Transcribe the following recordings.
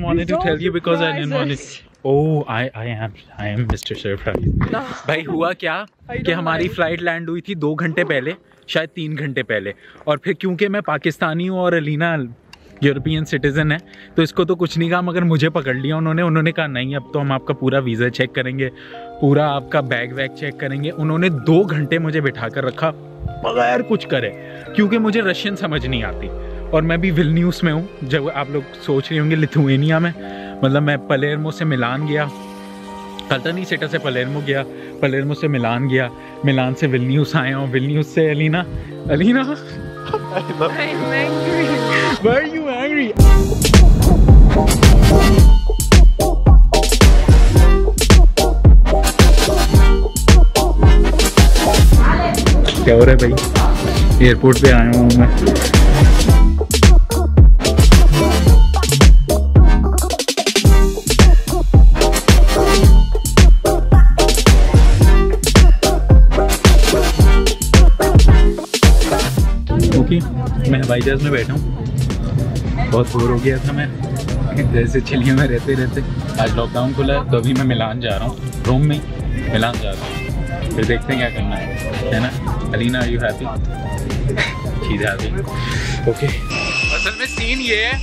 wanted to tell you because I didn't want it. Oh, I am Mr. Surprise. भाई हुआ क्या कि हमारी फ्लाइट लैंड हुई थी 2 घंटे पहले, शायद 3 घंटे पहले, और फिर क्योंकि मैं पाकिस्तानी हूँ और अलीना यूरोपियन सिटीज़न है तो इसको तो कुछ नहीं कहा, मगर मुझे पकड़ लिया उन्होंने कहा नहीं अब तो हम आपका पूरा वीज़ा चेक करेंगे, पूरा आपका बैग वैग चेक करेंगे। उन्होंने 2 घंटे मुझे बिठा कर रखा बगैर कुछ करे, क्योंकि मुझे रशियन समझ नहीं आती और मैं भी विल्न्यूस में हूँ। जब आप लोग सोच रहे होंगे लिथुआनिया में, मतलब मैं पलेर्मो से मिलान गया, कल्टनी सिटी से पलेर्मो गया, पलेर्मो से मिलान गया, मिलान से विल्न्यूस आया हूँ, विल्न्यूस से Alina I'm angry. Why are you angry? क्या हो रहा है भाई? एयरपोर्ट पे आया हूँ मैं। मैं हवाई जहाज में बैठा हूँ, बहुत बोर हो गया था मैं जैसे चिलिया में रहते रहते। आज लॉकडाउन खुला है तो अभी मैं मिलान जा रहा हूँ, रोम में मिलान जा रहा हूँ, फिर देखते हैं क्या करना है ना। Alina are you happy? She is happy. Okay, असल में सीन ये है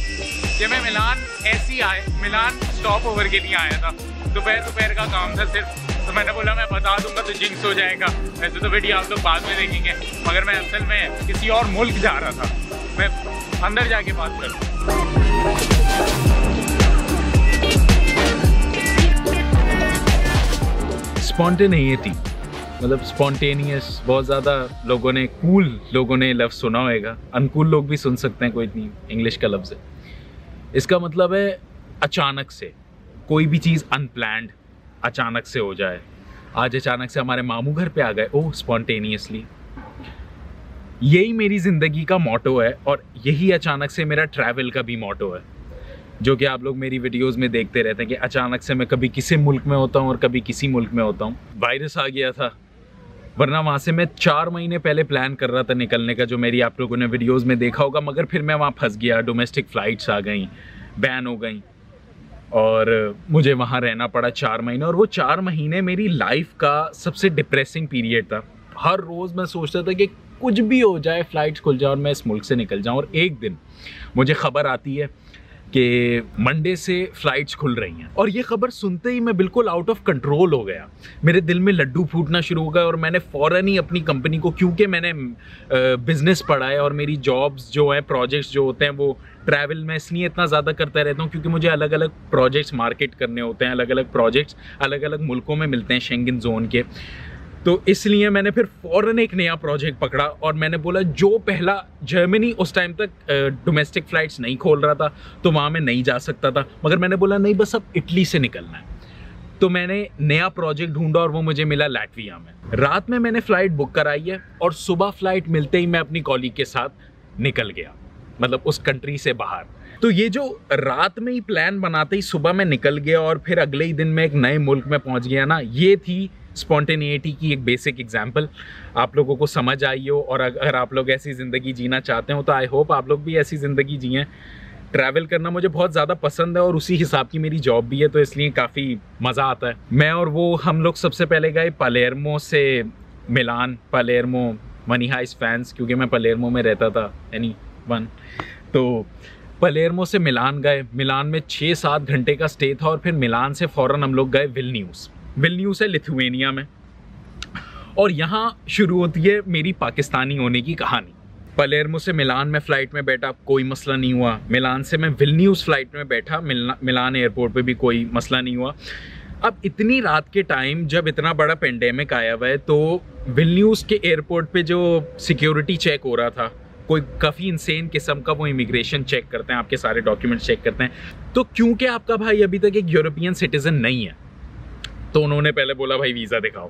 कि मैं मिलान ऐसे ही मिलान स्टॉप ओवर के लिए आया था, दोपहर का काम था सिर्फ, तो मैंने बोला मैं बता दूंगा तो जिंक्स हो जाएगा। वैसे तो वीडियो आप लोग बाद में देखेंगे, मगर मैं असल में किसी और मुल्क जा रहा था, मैं अंदर जाके बात करूँ। स्पॉन्टेनिटी मतलब स्पॉन्टेनियस, बहुत ज़्यादा लोगों ने, कूल लोगों ने लफ्ज़ सुना होगा, अनकूल लोग भी सुन सकते हैं, कोई नहीं, इंग्लिश का लफ्ज़ है। इसका मतलब है अचानक से, कोई भी चीज़ अनप्लैंड अचानक से हो जाए। आज अचानक से हमारे मामू घर पे आ गए, ओह स्पॉन्टेनियसली। यही मेरी ज़िंदगी का मोटो है और यही अचानक से मेरा ट्रैवल का भी मोटो है, जो कि आप लोग मेरी वीडियोस में देखते रहते हैं कि अचानक से मैं कभी किसी मुल्क में होता हूँ और कभी किसी मुल्क में होता हूँ। वायरस आ गया था, वरना वहाँ से मैं 4 महीने पहले प्लान कर रहा था निकलने का, जो मेरी आप लोगों ने वीडियोज़ में देखा होगा, मगर फिर मैं वहाँ फंस गया। डोमेस्टिक फ़्लाइट्स आ गई, बैन हो गई और मुझे वहाँ रहना पड़ा 4 महीने। और वो 4 महीने मेरी लाइफ का सबसे डिप्रेसिंग पीरियड था। हर रोज़ मैं सोचता था कि कुछ भी हो जाए, फ़्लाइट्स खुल जाए और मैं इस मुल्क से निकल जाऊँ। और एक दिन मुझे ख़बर आती है कि मंडे से फ़्लाइट्स खुल रही हैं, और ये ख़बर सुनते ही मैं बिल्कुल आउट ऑफ कंट्रोल हो गया। मेरे दिल में लड्डू फूटना शुरू हो गया और मैंने फ़ौरन ही अपनी कंपनी को, क्योंकि मैंने बिज़नेस पढ़ा है और मेरी जॉब्स जो हैं, प्रोजेक्ट्स जो होते हैं, वो ट्रैवल में इसलिए इतना ज़्यादा करता रहता हूँ क्योंकि मुझे अलग अलग प्रोजेक्ट्स मार्केट करने होते हैं, अलग अलग प्रोजेक्ट्स अलग अलग मुल्कों में मिलते हैं शेंगन जोन के। तो इसलिए मैंने फिर फ़ौरन एक नया प्रोजेक्ट पकड़ा और मैंने बोला, जो पहला जर्मनी उस टाइम तक डोमेस्टिक फ़्लाइट्स नहीं खोल रहा था तो वहाँ मैं नहीं जा सकता था, मगर मैंने बोला नहीं, बस अब इटली से निकलना है। तो मैंने नया प्रोजेक्ट ढूंढा और वो मुझे मिला लाटविया में। रात में मैंने फ़्लाइट बुक कराई है और सुबह फ़्लाइट मिलते ही मैं अपनी कॉलीग के साथ निकल गया, मतलब उस कंट्री से बाहर। तो ये जो रात में ही प्लान बनाते ही सुबह मैं निकल गया और फिर अगले ही दिन मैं एक नए मुल्क में पहुंच गया ना, ये थी स्पॉन्टेनिटी की एक बेसिक एग्जांपल। आप लोगों को समझ आई हो, और अगर आप लोग ऐसी ज़िंदगी जीना चाहते हो तो आई होप आप लोग भी ऐसी ज़िंदगी जिएं। ट्रैवल करना मुझे बहुत ज़्यादा पसंद है और उसी हिसाब की मेरी जॉब भी है, तो इसलिए काफ़ी मज़ा आता है। मैं और वो हम लोग सबसे पहले गए पलेर्मो से मिलान। पलेर्मो मनी हाइस्ट फैंस, क्योंकि मैं पलेर्मो में रहता था एनीवन, तो पलेर्मो से मिलान गए। मिलान में 6-7 घंटे का स्टे था और फिर मिलान से फ़ौरन हम लोग गए विल्न्यूस। विल्न्यूस है लिथुआनिया में, और यहाँ शुरू होती है मेरी पाकिस्तानी होने की कहानी। पलेर्मो से मिलान में फ़्लाइट में बैठा, कोई मसला नहीं हुआ। मिलान से मैं विल्न्यूस फ़्लाइट में बैठा, मिलान एयरपोर्ट पे भी कोई मसला नहीं हुआ। अब इतनी रात के टाइम जब इतना बड़ा पेंडेमिक आया हुआ है, तो विल्न्यूस के एयरपोर्ट पे जो सिक्योरिटी चेक हो रहा था, कोई काफ़ी इंसेन किस्म का वो इमिग्रेशन चेक करते हैं, आपके सारे डॉक्यूमेंट्स चेक करते हैं। तो क्योंकि आपका भाई अभी तक एक यूरोपियन सिटीज़न नहीं है, तो उन्होंने पहले बोला भाई वीज़ा दिखाओ।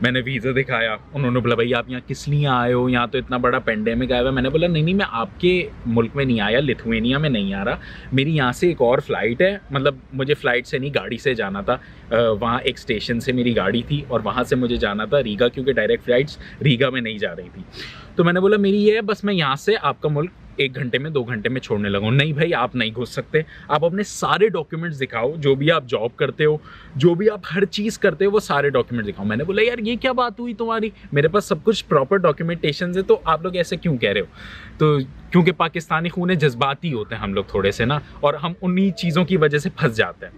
मैंने वीज़ा दिखाया, उन्होंने बोला भाई आप यहाँ किस लिए आए हो, यहाँ तो इतना बड़ा पेंडेमिक आया हुआ है। मैंने बोला नहीं मैं आपके मुल्क में नहीं आया, लिथुआनिया में नहीं आ रहा, मेरी यहाँ से एक और फ़्लाइट है, मतलब मुझे फ़्लाइट से नहीं गाड़ी से जाना था। वहाँ एक स्टेशन से मेरी गाड़ी थी और वहाँ से मुझे जाना था रीगा, क्योंकि डायरेक्ट फ़्लाइट्स रीगा में नहीं जा रही थी। तो मैंने बोला मेरी ये है, बस मैं यहाँ से आपका मुल्क 1 घंटे में 2 घंटे में छोड़ने लगा हूँ। नहीं भाई, आप नहीं घुस सकते। आप अपने सारे डॉक्यूमेंट्स दिखाओ, जो भी आप जॉब करते हो, जो भी आप हर चीज़ करते हो, वो सारे डॉक्यूमेंट दिखाओ। मैंने बोला यार ये क्या बात हुई तुम्हारी, मेरे पास सब कुछ प्रॉपर डॉक्यूमेंटेशन है, तो आप लोग ऐसे क्यों कह रहे हो? तो क्योंकि पाकिस्तानी खून जज्बाती होते हैं हम लोग थोड़े से ना, और हम उन्हीं चीज़ों की वजह से फंस जाते हैं।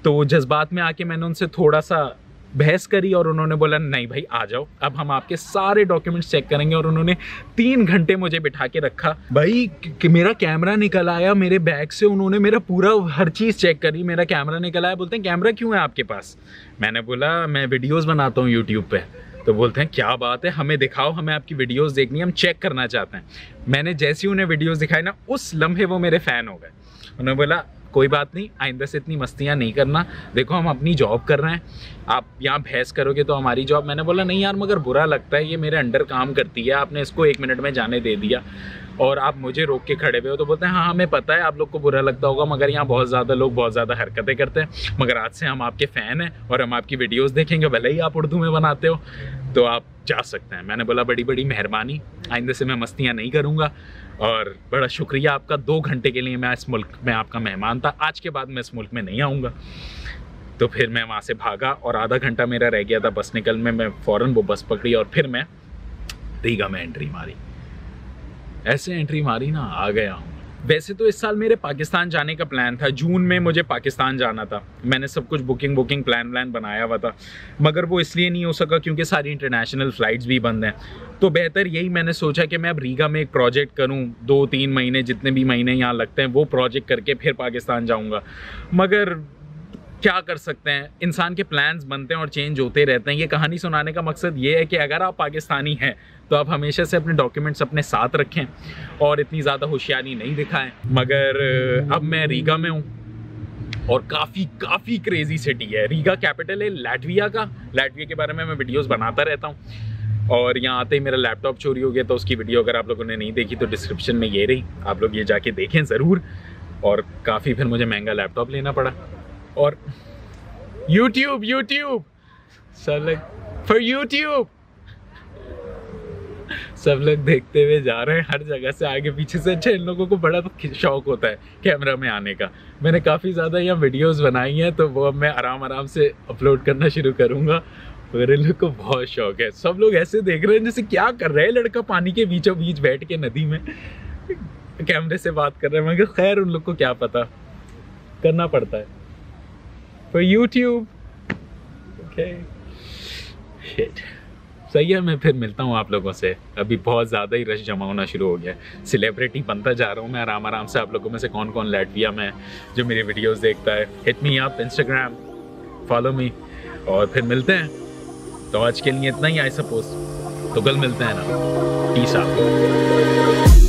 तो जज्बात में आके मैंने उनसे थोड़ा सा बहस करी और उन्होंने बोला नहीं भाई आ जाओ, अब हम आपके सारे डॉक्यूमेंट्स चेक करेंगे। और उन्होंने 3 घंटे मुझे बिठा के रखा भाई कि मेरा कैमरा निकल आया मेरे बैग से, उन्होंने मेरा पूरा हर चीज़ चेक करी, मेरा कैमरा निकल आया। बोलते हैं कैमरा क्यों है आपके पास? मैंने बोला मैं वीडियोज़ बनाता हूँ यूट्यूब पे। तो बोलते हैं क्या बात है, हमें दिखाओ, हमें आपकी वीडियोस देखनी है, हम चेक करना चाहते हैं। मैंने जैसे ही उन्हें वीडियोस दिखाई ना, उस लम्हे वो मेरे फ़ैन हो गए। उन्होंने बोला कोई बात नहीं, आइंदा से इतनी मस्तियाँ नहीं करना, देखो हम अपनी जॉब कर रहे हैं, आप यहाँ बहस करोगे तो हमारी जॉब। मैंने बोला नहीं यार मगर बुरा लगता है, ये मेरे अंडर काम करती है, आपने इसको 1 मिनट में जाने दे दिया और आप मुझे रोक के खड़े हुए हो। तो बोलते हैं हाँ हमें पता है आप लोग को बुरा लगता होगा, मगर यहाँ बहुत ज़्यादा लोग बहुत ज़्यादा हरकतें करते हैं, मगर आज से हम आपके फ़ैन हैं और हम आपकी वीडियोज़ देखेंगे, भले ही आप उर्दू में बनाते हो, तो आप जा सकते हैं। मैंने बोला बड़ी बड़ी मेहरबानी, आइंदा से मैं मस्तियाँ नहीं करूँगा और बड़ा शुक्रिया आपका। 2 घंटे के लिए मैं इस मुल्क में आपका मेहमान था, आज के बाद मैं इस मुल्क में नहीं आऊँगा। तो फिर मैं वहाँ से भागा और आधा घंटा मेरा रह गया था बस निकल में, मैं फ़ौरन वो बस पकड़ी और फिर मैं रीगा में एंट्री मारी। ऐसे एंट्री मारी ना, आ गया हूँ। वैसे तो इस साल मेरे पाकिस्तान जाने का प्लान था, जून में मुझे पाकिस्तान जाना था, मैंने सब कुछ बुकिंग प्लान बनाया हुआ था, मगर वो इसलिए नहीं हो सका क्योंकि सारी इंटरनेशनल फ़्लाइट्स भी बंद हैं। तो बेहतर यही मैंने सोचा कि मैं अब रीगा में एक प्रोजेक्ट करूं, 2-3 महीने जितने भी महीने यहाँ लगते हैं वो प्रोजेक्ट करके फिर पाकिस्तान जाऊँगा। मगर क्या कर सकते हैं, इंसान के प्लान्स बनते हैं और चेंज होते रहते हैं। ये कहानी सुनाने का मकसद ये है कि अगर आप पाकिस्तानी हैं तो आप हमेशा से अपने डॉक्यूमेंट्स अपने साथ रखें और इतनी ज़्यादा होशियारी नहीं दिखाएं। मगर अब मैं रीगा में हूँ और काफ़ी क्रेजी सिटी है। रीगा कैपिटल है लैटविया का, लैटविया के बारे में मैं वीडियोस बनाता रहता हूँ। और यहाँ आते ही मेरा लैपटॉप चोरी हो गया, तो उसकी वीडियो अगर आप लोगों ने नहीं देखी तो डिस्क्रिप्शन में ये रही, आप लोग ये जाके देखें ज़रूर। और काफ़ी फिर मुझे महंगा लैपटॉप लेना पड़ा। और YouTube फॉर YouTube सब लोग देखते हुए जा रहे हैं हर जगह से, आगे पीछे से। अच्छा इन लोगों को बड़ा तो शौक होता है कैमरा में आने का। मैंने काफ़ी ज़्यादा यहाँ वीडियोस बनाई हैं, तो वो अब मैं आराम से अपलोड करना शुरू करूँगा। और इन लोग को बहुत शौक है, सब लोग ऐसे देख रहे हैं जैसे क्या कर रहे हैं लड़का पानी के बीचों बीच बैठ के नदी में कैमरे से बात कर रहे हैं। मगर खैर उन लोग को क्या पता, करना पड़ता है फॉर YouTube। ओके शिट, सही है, मैं फिर मिलता हूँ आप लोगों से। अभी बहुत ज़्यादा ही रश जमा होना शुरू हो गया है, सेलिब्रिटी बनता जा रहा हूँ मैं आराम से। आप लोगों में से कौन कौन लैटविया में जो मेरी वीडियोस देखता है, hit me up Instagram, follow me, और फिर मिलते हैं। तो आज के लिए इतना ही आई सपोज, तो कल मिलते हैं ना। Peace out.